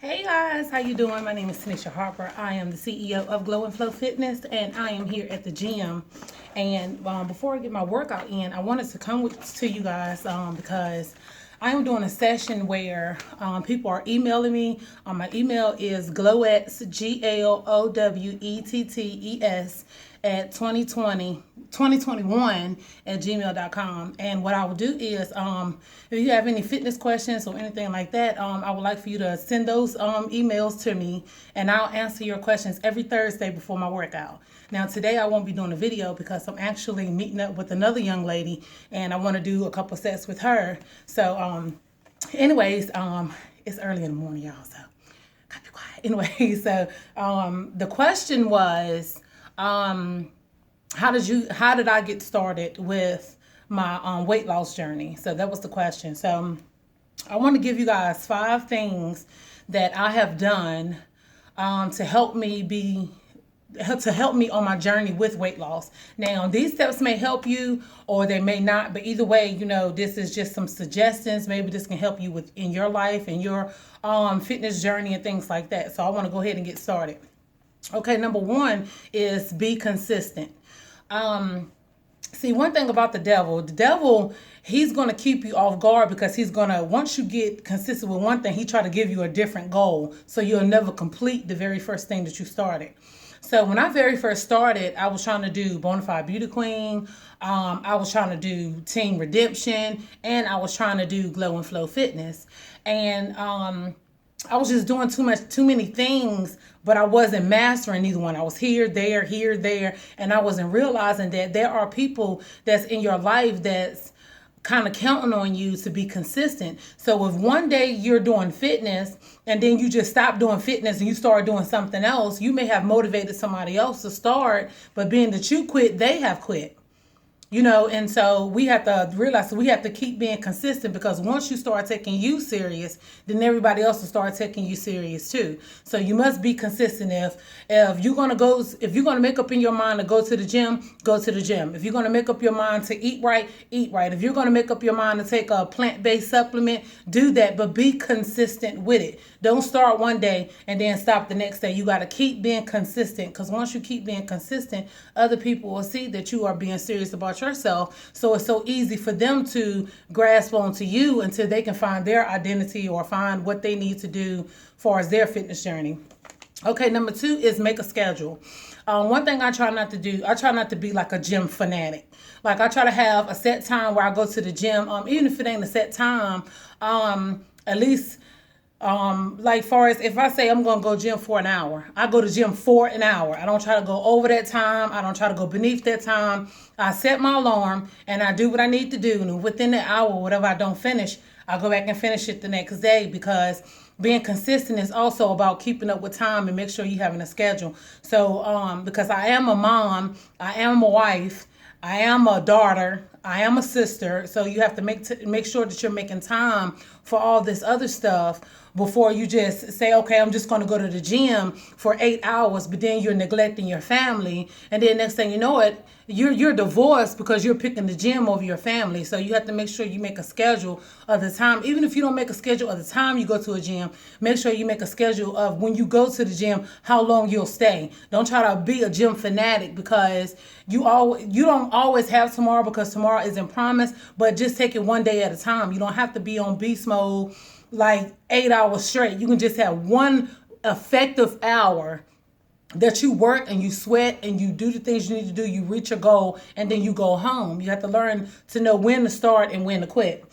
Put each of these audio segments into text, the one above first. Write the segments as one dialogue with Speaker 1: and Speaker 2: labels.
Speaker 1: Hey guys, how you doing? My name is Tanisha Harper. I am the CEO of Glow and Flow Fitness, and I am here at the gym. And before I get my workout in, I wanted to come to you guys because I am doing a session where people are emailing me. My email is glowets, GLOWETTES at 2021 at gmail.com. And what I will do is if you have any fitness questions or anything like that, I would like for you to send those emails to me, and I'll answer your questions every Thursday before my workout. Now today I won't be doing a video because I'm actually meeting up with another young lady, and I want to do a couple sets with her. So anyways, it's early in the morning, y'all, so gotta be quiet. Anyway, so the question was, how did I get started with my weight loss journey? So that was the question. So I want to give you guys 5 things that I have done to help me on my journey with weight loss. Now, these steps may help you or they may not, but either way, this is just some suggestions. Maybe this can help you in your life and your fitness journey and things like that. So I want to go ahead and get started. Okay, number 1 is be consistent. See, one thing about the devil, he's going to keep you off guard because once you get consistent with one thing, he try to give you a different goal. So you'll never complete the very first thing that you started. So when I very first started, I was trying to do Bonafide Beauty Queen. I was trying to do Team Redemption, and I was trying to do Glow and Flow Fitness. And I was just doing too many things, but I wasn't mastering either one. I was here, there, and I wasn't realizing that there are people that's in your life that's kind of counting on you to be consistent. So if one day you're doing fitness and then you just stop doing fitness and you start doing something else, you may have motivated somebody else to start, but being that you quit, they have quit. And so we have to realize we have to keep being consistent, because once you start taking you serious, then everybody else will start taking you serious too. So you must be consistent. If you're gonna make up in your mind to go to the gym, go to the gym. If you're gonna make up your mind to eat right, eat right. If you're gonna make up your mind to take a plant-based supplement, do that, but be consistent with it. Don't start one day and then stop the next day. You got to keep being consistent, because once you keep being consistent, other people will see that you are being serious about yourself. So it's so easy for them to grasp onto you until they can find their identity or find what they need to do as far as their fitness journey. Okay, number 2 is make a schedule. One thing I try not to do, I try not to be like a gym fanatic. Like, I try to have a set time where I go to the gym. Even if it ain't a set time, at least like far as if I say I'm going to go gym for an hour, I go to gym for an hour. I don't try to go over that time. I don't try to go beneath that time. I set my alarm and I do what I need to do. And within the hour, whatever I don't finish, I go back and finish it the next day, because being consistent is also about keeping up with time and make sure you're having a schedule. So, because I am a mom, I am a wife, I am a daughter, I am a sister, so you have to make sure that you're making time for all this other stuff before you just say, okay, I'm just going to go to the gym for 8 hours, but then you're neglecting your family, and then next thing you know it, you're divorced because you're picking the gym over your family. So you have to make sure you make a schedule of the time. Even if you don't make a schedule of the time you go to a gym, make sure you make a schedule of when you go to the gym, how long you'll stay. Don't try to be a gym fanatic, because you don't always have tomorrow, because tomorrow isn't promised. But just take it one day at a time. You don't have to be on beast mode like 8 hours straight. You can just have one effective hour that you work and you sweat and you do the things you need to do, you reach your goal, and then you go home. You have to learn to know when to start and when to quit.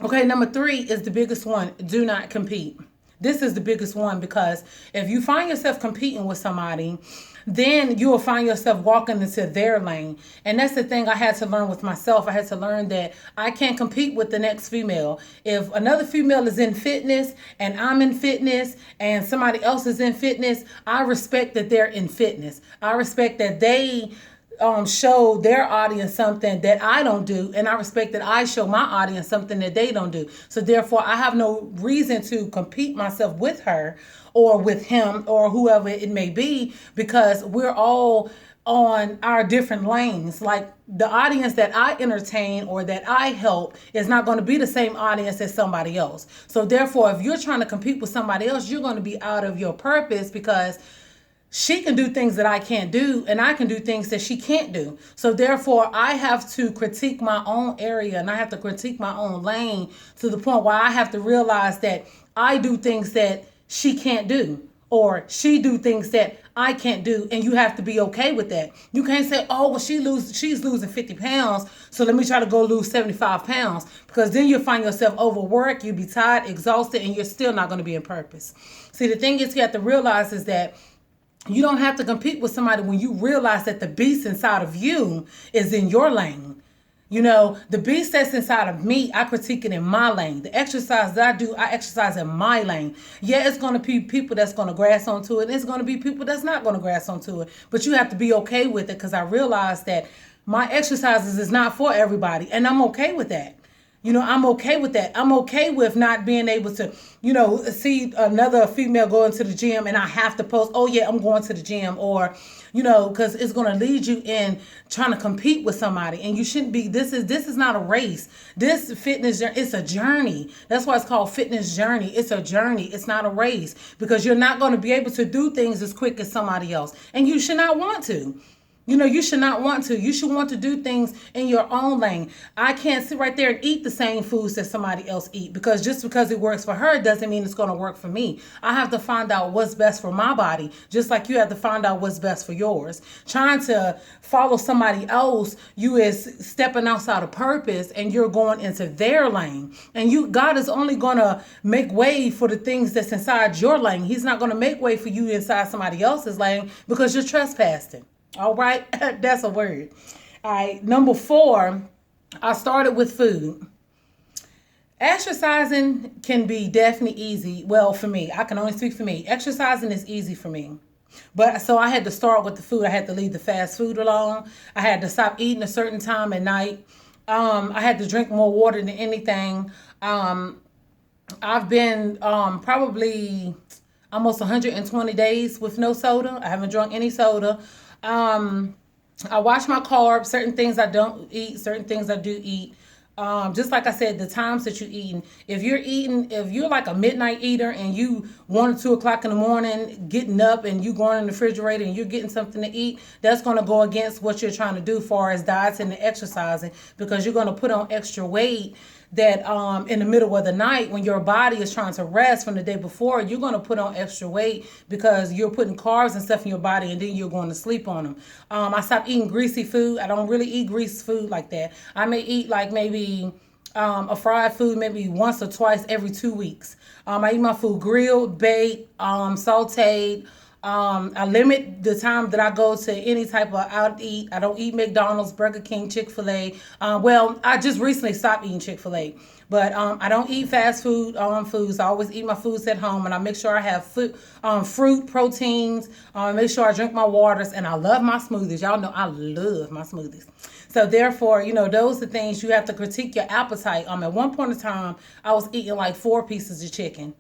Speaker 1: Okay, number 3 is the biggest one. Do not compete. This is the biggest one, because if you find yourself competing with somebody, then you will find yourself walking into their lane. And that's the thing I had to learn with myself. I had to learn that I can't compete with the next female. If another female is in fitness and I'm in fitness and somebody else is in fitness, I respect that they're in fitness. I respect that they show their audience something that I don't do, and I respect that I show my audience something that they don't do. So therefore, I have no reason to compete myself with her or with him or whoever it may be, because we're all on our different lanes. Like the audience that I entertain or that I help is not going to be the same audience as somebody else. So therefore, if you're trying to compete with somebody else, you're going to be out of your purpose, because she can do things that I can't do, and I can do things that she can't do. So therefore, I have to critique my own area, and I have to critique my own lane to the point where I have to realize that I do things that she can't do, or she do things that I can't do, and you have to be okay with that. You can't say, oh, well, she's losing 50 pounds, so let me try to go lose 75 pounds, because then you'll find yourself overworked, you'll be tired, exhausted, and you're still not going to be in purpose. See, the thing is, you have to realize is that you don't have to compete with somebody when you realize that the beast inside of you is in your lane. You know, the beast that's inside of me, I critique it in my lane. The exercise that I do, I exercise in my lane. Yeah, it's going to be people that's going to grasp onto it. And it's going to be people that's not going to grasp onto it. But you have to be okay with it, because I realize that my exercises is not for everybody. And I'm okay with that. You know, I'm okay with that. I'm okay with not being able to, you know, see another female going to the gym and I have to post, oh yeah, I'm going to the gym, or, you know, because it's going to lead you in trying to compete with somebody. And you shouldn't be. This is not a race. This fitness, it's a journey. That's why it's called fitness journey. It's a journey. It's not a race, because you're not going to be able to do things as quick as somebody else. And you should not want to. You know, you should not want to. You should want to do things in your own lane. I can't sit right there and eat the same foods that somebody else eat, because just because it works for her doesn't mean it's going to work for me. I have to find out what's best for my body, just like you have to find out what's best for yours. Trying to follow somebody else, you is stepping outside of purpose, and you're going into their lane. And God is only going to make way for the things that's inside your lane. He's not going to make way for you inside somebody else's lane, because you're trespassing. All right, that's a word. All right, number 4, I started with food. Exercising can be definitely easy. Well, for me, I can only speak for me. Exercising is easy for me. But so I had to start with the food. I had to leave the fast food alone. I had to stop eating a certain time at night. I had to drink more water than anything. I've been probably almost 120 days with no soda. I haven't drunk any soda. I watch my carbs, certain things I don't eat, certain things I do eat. Just like I said, the times that you're eating. If you're like a midnight eater and you 1 or 2 o'clock in the morning getting up and you going in the refrigerator and you're getting something to eat, that's going to go against what you're trying to do as far as dieting and exercising, because you're going to put on extra weight that in the middle of the night, when your body is trying to rest from the day before, you're going to put on extra weight because you're putting carbs and stuff in your body, and then you're going to sleep on them. I stopped eating greasy food. I don't really eat greasy food like that. I may eat like maybe a fried food maybe once or twice every 2 weeks. I eat my food grilled, baked, sauteed. I limit the time that I go to any type of out eat. I don't eat McDonald's, Burger King, Chick-fil-A. Well, I just recently stopped eating Chick-fil-A. But I don't eat fast food foods. I always eat my foods at home, and I make sure I have fruit, proteins. Make sure I drink my waters, and I love my smoothies. Y'all know I love my smoothies. So therefore, you know, those are things you have to critique your appetite. At one point in time, I was eating like 4 pieces of chicken.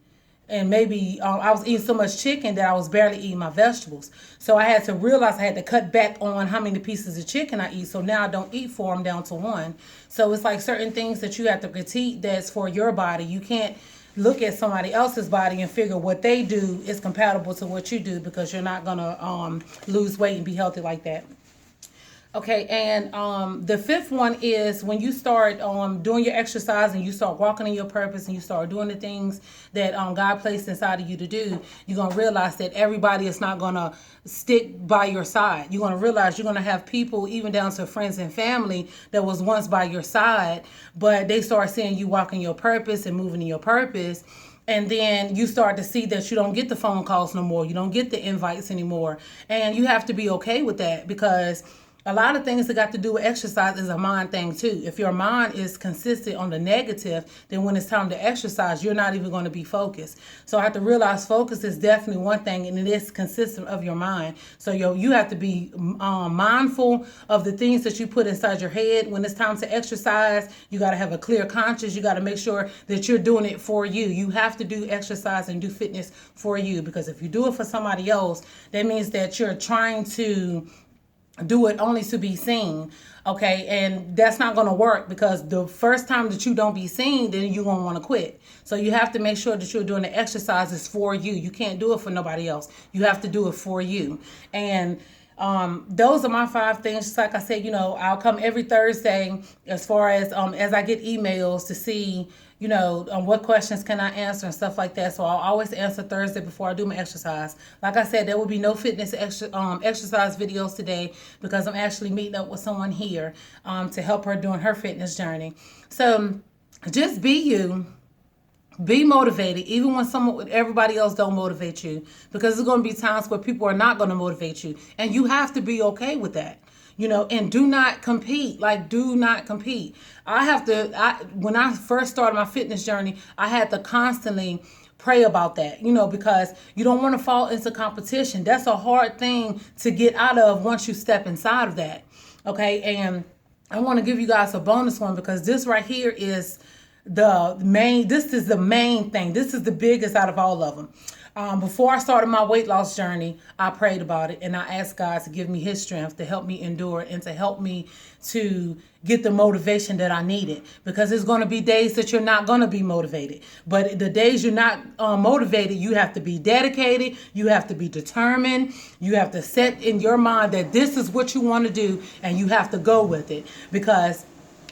Speaker 1: And maybe I was eating so much chicken that I was barely eating my vegetables. So I had to realize I had to cut back on how many pieces of chicken I eat. So now I don't eat 4, I'm down to 1. So it's like certain things that you have to critique that's for your body. You can't look at somebody else's body and figure what they do is compatible to what you do, because you're not going to lose weight and be healthy like that. Okay, and the 5th one is when you start doing your exercise and you start walking in your purpose and you start doing the things that God placed inside of you to do, you're going to realize that everybody is not going to stick by your side. You're going to realize you're going to have people, even down to friends and family, that was once by your side, but they start seeing you walking your purpose and moving in your purpose. And then you start to see that you don't get the phone calls no more. You don't get the invites anymore. And you have to be okay with that, because a lot of things that got to do with exercise is a mind thing too. If your mind is consistent on the negative, then when it's time to exercise, you're not even going to be focused. So I have to realize focus is definitely one thing, and it is consistent of your mind. So you have to be mindful of the things that you put inside your head. When it's time to exercise, you got to have a clear conscience. You got to make sure that you're doing it for you. You have to do exercise and do fitness for you, because if you do it for somebody else, that means that you're trying to do it only to be seen. Okay, and that's not going to work, because the first time that you don't be seen, then you're going to want to quit. So you have to make sure that you're doing the exercises for you. You can't do it for nobody else. You have to do it for you. And those are my 5 things. Just like I said, I'll come every Thursday as far as I get emails to see, what questions can I answer and stuff like that. So I'll always answer Thursday before I do my exercise. Like I said, there will be no fitness exercise videos today, because I'm actually meeting up with someone here to help her during her fitness journey. So just be you. Be motivated, even when everybody else don't motivate you, because there's going to be times where people are not going to motivate you, and you have to be okay with that. And do not compete. Like, do not compete. When I first started my fitness journey, I had to constantly pray about that, because you don't want to fall into competition. That's a hard thing to get out of once you step inside of that. Okay. And I want to give you guys a bonus one, because this right here is this is the main thing. This is the biggest out of all of them. Before I started my weight loss journey, I prayed about it, and I asked God to give me his strength to help me endure and to help me to get the motivation that I needed, because there's going to be days that you're not going to be motivated. But the days you're not motivated, you have to be dedicated. You have to be determined. You have to set in your mind that this is what you want to do, and you have to go with it, because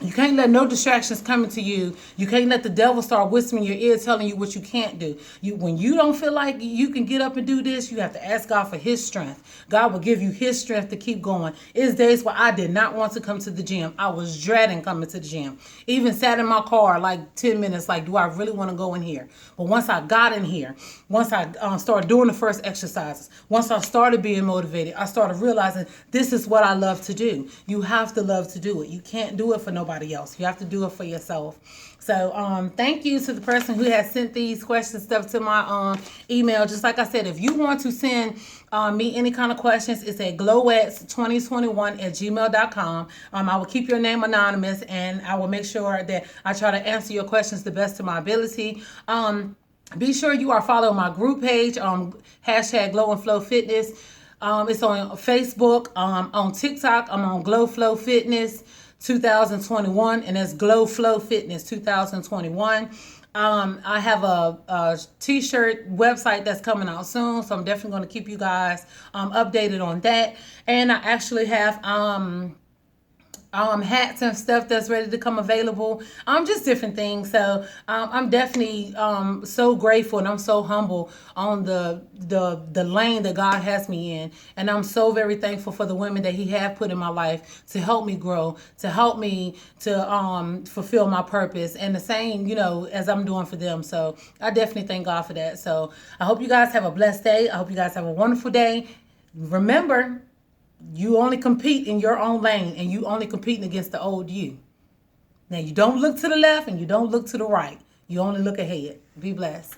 Speaker 1: you can't let no distractions come into you. You can't let the devil start whispering in your ear telling you what you can't do. When you don't feel like you can get up and do this, you have to ask God for his strength. God will give you his strength to keep going. It's days where I did not want to come to the gym. I was dreading coming to the gym. Even sat in my car like 10 minutes, like, do I really want to go in here? But once I got in here, once I started doing the first exercises, once I started being motivated, I started realizing this is what I love to do. You have to love to do it. You can't do it for nobody else. You have to do it for yourself. So thank you to the person who has sent these questions stuff to my email. Just like I said, if you want to send me any kind of questions, it's at glowx2021@gmail.com. I will keep your name anonymous, and I will make sure that I try to answer your questions the best of my ability. Be sure you are following my group page on #Glow and Flow Fitness. It's on Facebook, on TikTok. I'm on Glow Flow Fitness 2021, and that's Glow Flow Fitness 2021. I have a t-shirt website that's coming out soon, so I'm definitely going to keep you guys updated on that. And I actually have hats and stuff that's ready to come available. Just different things. So I'm definitely so grateful, and I'm so humble on the lane that God has me in. And I'm so very thankful for the women that he have put in my life to help me grow, to help me to fulfill my purpose, and the same, as I'm doing for them. So I definitely thank God for that. So I hope you guys have a blessed day. I hope you guys have a wonderful day. Remember, you only compete in your own lane, and you only competing against the old you. Now, you don't look to the left and you don't look to the right. You only look ahead. Be blessed.